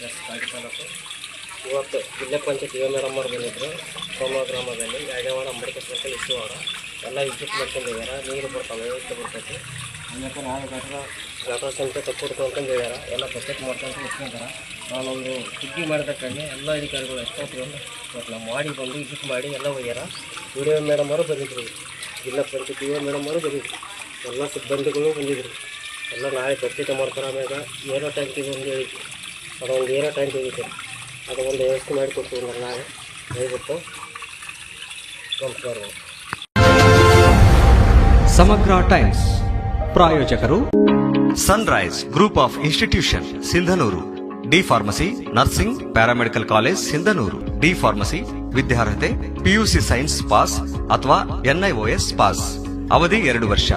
ತಾಲೂಕು. ಇವತ್ತು ಜಿಲ್ಲಾ ಪಂಚಾಯತ್ ಯುವ ಮೇಡಮ್ ಅವರು ಬಂದಿದ್ದರು. ಸೋಮ ಗ್ರಾಮದಲ್ಲಿ ಯಾಗವಾಡ ಅಂಬೇಡ್ಕರ್ ಸರ್ಕಲ್ ಇಷ್ಟುವಾಡ ಎಲ್ಲ ವಿದ್ಯುತ್ ಮಾಡ್ಕೊಂಡಿದ್ದಾರೆ. ನೀರು ಬರ್ತಾವೆ, ವ್ಯವಸ್ಥೆ ಬರ್ತೈತಿ. ಆಮೇಲೆ ನಾವು ಗಟರ ಸಂಖ್ಯೆ ತಕ್ಕೊಡ್ತು ಅಂತಂದು ಹೇಳ್ಯಾರ. ಎಲ್ಲ ಬಕೆಟ್ ಮಾಡ್ಕೊಂಡು ಇಟ್ಕೊಂತಾರೆ. ನಾನೊಂದು ಸುದ್ದಿ ಮಾಡಿದಕ್ಕಾಗಿ ಎಲ್ಲ ಅಧಿಕಾರಿಗಳು ಎಷ್ಟೊತ್ತು ಇವತ್ತು ನಾವು ಮಾಡಿ ಬಂದು ವಿಸಿಟ್ ಮಾಡಿ ಎಲ್ಲ ಹೋಗ್ಯಾರ. ವಿಡಿಯೋ ಮೇಡಮ್ ಅವರು ಬಂದಿದ್ರು, ಜಿಲ್ಲಾ ಪಂಚಾಯತ್ ಯುವ ಮೇಡಮ್ ಅವರು ಬಂದಿದ್ರು, ಎಲ್ಲ ಸಿಬ್ಬಂದಿಗಳು ಬಂದಿದ್ರು. ಎಲ್ಲ ನಾಳೆ ಸ್ವಚ್ಛತೆ ಮಾಡ್ತಾರೆ. ಆಮ್ಯಾಗ ಏರೋ ಟ್ಯಾಂಕ್ ಇದೆ ಒಂದು ಹೇಳಿದ್ವಿ, ಅದೊಂದು ಏರೋ ಟ್ಯಾಂಕ್ ಹೋಗಿತ್ತು, ಅದು ಒಂದು ವ್ಯವಸ್ಥೆ ಮಾಡಿ ಕೊಡ್ತೀವಿ ನಾಳೆ ದಯವಿಟ್ಟು ನಮಸ್ಕಾರ. ಸಮಗ್ರ ಟೈಮ್ಸ್ ಪ್ರಾಯೋಜಕರು Sunrise Group of Institution Sindhanur. D pharmacy, nursing, paramedical college Sindhanur. D pharmacy ವಿದ್ಯಾರ್ಹತೆ PUC ಸೈನ್ಸ್ ಪಾಸ್ ಅಥವಾ NIOS ಪಾಸ್. ಅವಧಿ 2 ವರ್ಷ.